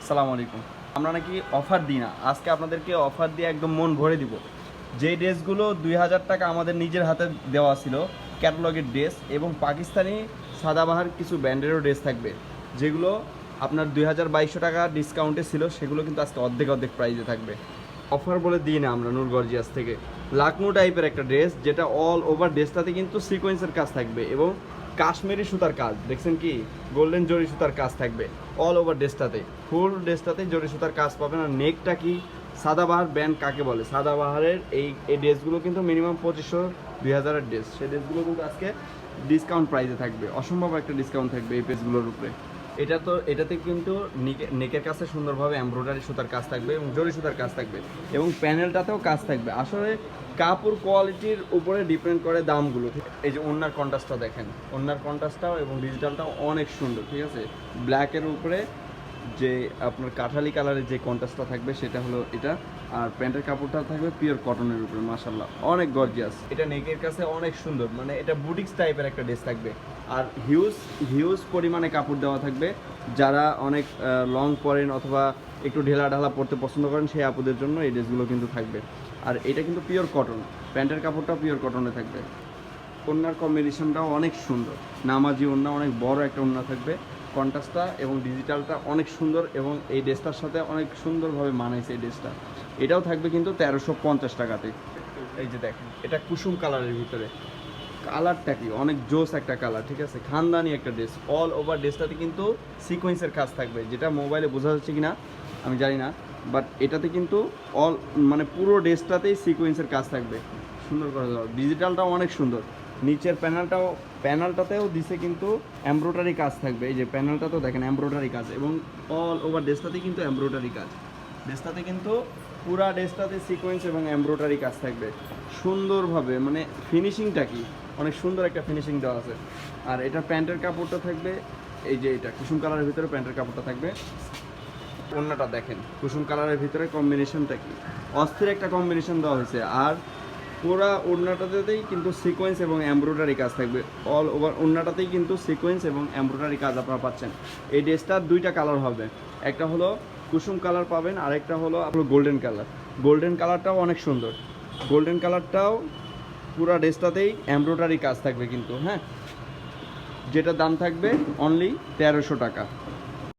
আসসালামু আলাইকুম। আমরা নাকি অফার দিই না, আজকে আপনাদেরকে অফার দিয়ে একদম মন ভরে দিব। যে ড্রেসগুলো 2000 টাকা আমাদের নিজের হাতে দেওয়া ছিল, ক্যাটালগের ড্রেস এবং পাকিস্তানি সাদাবাহার কিছু ব্র্যান্ডেরও ড্রেস থাকবে, যেগুলো আপনার 2200 টাকা ডিসকাউন্টে ছিল, সেগুলো কিন্তু আজকে অর্ধেক অর্ধেক প্রাইসে থাকবে। অফার বলে দিই না আমরা নূর গর্জিয়াস থেকে। লাকনো টাইপের একটা ড্রেস, যেটা অল ওভার ড্রেসটাতে কিন্তু সিকোয়েন্সের কাজ থাকবে এবং কাশ্মীরি সুতার কাজ, দেখছেন কি গোল্ডেন জরি সুতার কাজ থাকবে অল ওভার ড্রেসটাতে। ফুল ড্রেসটাতে জরি সুতার কাজ পাবেন। আর নেকটা কি সাদাবাহার ব্যান্ড কাকে বলে, সাদাবাহারের এই ড্রেসগুলো কিন্তু মিনিমাম 2500-2000-এর ড্রেস, সেই ড্রেসগুলো কিন্তু আজকে ডিসকাউন্ট প্রাইসে থাকবে। অসম্ভব একটা ডিসকাউন্ট থাকবে এই পেজগুলোর উপরে। এটাতে কিন্তু নেকের কাছে সুন্দরভাবে এমব্রয়ডারি সুতার কাজ থাকবে এবং জরি সুতার কাজ থাকবে এবং প্যানেলটাতেও কাজ থাকবে। আসলে কাপড় কোয়ালিটির উপরে ডিপেন্ড করে দামগুলো। এই যে ওড়নার কন্ট্রাস্টটা দেখেন, ওড়নার কন্ট্রাস্টটাও এবং ডিজিটালটাও অনেক সুন্দর, ঠিক আছে। ব্ল্যাকের উপরে যে আপনার কাঠালি কালারের যে কন্ট্রাস্টটা থাকবে সেটা হলো এটা। আর প্যান্টের কাপড়টা থাকবে পিওর কটনের উপরে, মাশাআল্লাহ অনেক গর্জিয়াস। এটা নেকের কাছে অনেক সুন্দর, মানে এটা বুটিক্স টাইপের একটা ড্রেস থাকবে। আর হিউজ পরিমাণে কাপড় দেওয়া থাকবে। যারা অনেক লং পরেন অথবা একটু ঢেলা ঢালা পরতে পছন্দ করেন, সেই আপুদের জন্য এই ড্রেসগুলো কিন্তু থাকবে। আর এটা কিন্তু পিওর কটন, প্যান্টের কাপড়টাও পিওর কটনে থাকবে। ওড়নার কম্বিনেশনটাও অনেক সুন্দর, নামাজি ওড়না, অনেক বড় একটা ওড়না থাকবে। কন্ট্রাস্টটা এবং ডিজিটালটা অনেক সুন্দর এবং এই ড্রেসটার সাথে অনেক সুন্দরভাবে মানাইছে এই ড্রেসটা। এটাও থাকবে কিন্তু 1350 টাকাতে। এই যে দেখেন, এটা কুসুম কালারের ভিতরে, কালারটা কি অনেক জোস একটা কালার, ঠিক আছে। খানদানি একটা ড্রেস, অল ওভার ড্রেসটাতে কিন্তু সিকোয়েন্সের কাজ থাকবে, যেটা মোবাইলে বোঝা যাচ্ছে কি না আমি জানি না, বাট এটাতে কিন্তু মানে পুরো ড্রেসটাতেই সিকোয়েন্সের কাজ থাকবে সুন্দর করে দেওয়া। ডিজিটালটাও অনেক সুন্দর, নিচের প্যানেলটাতেও দিছে কিন্তু এমব্রয়ডারি কাজ থাকবে। এই যে প্যানেলটাতেও দেখেন এমব্রয়ডারি কাজ এবং অল ওভার ড্রেসটাতে কিন্তু এমব্রয়ডারি কাজ। ড্রেসটাতে কিন্তু পুরা ড্রেসটাতে সিকোয়েন্স এবং এমব্রয়ডারি কাজ থাকবে সুন্দরভাবে, মানে ফিনিশিংটা কি অনেক সুন্দর একটা ফিনিশিং দেওয়া আছে। আর এটা প্যান্টের কাপড়টা থাকবে, এই যে এটা কুসুম কালারের ভিতরে প্যান্টের কাপড়টা থাকবে। ওড়নাটা দেখেন, কুসুম কালারের ভিতরে কম্বিনেশনটা কি অস্থির একটা কম্বিনেশন দেওয়া হয়েছে। আর পুরা ওড়নাটাতেই কিন্তু সিকোয়েন্স এবং এমব্রয়ডারি কাজ থাকবে। অল ওভার ওড়নাটাতেই কিন্তু সিকোয়েন্স এবং এমব্রয়ডারি কাজ আপনারা পাচ্ছেন। এই ড্রেসটার দুইটা কালার হবে, একটা হলো কুসুম কালার পাবেন, আরেকটা হলো আপনার গোল্ডেন কালার। গোল্ডেন কালারটাও অনেক সুন্দর, গোল্ডেন কালারটাও পুরা ড্রেসটাতেই এমব্রয়ডারি কাজ থাকবে কিন্তু, হ্যাঁ। যেটা দাম থাকবে অনলি 1300 টাকা।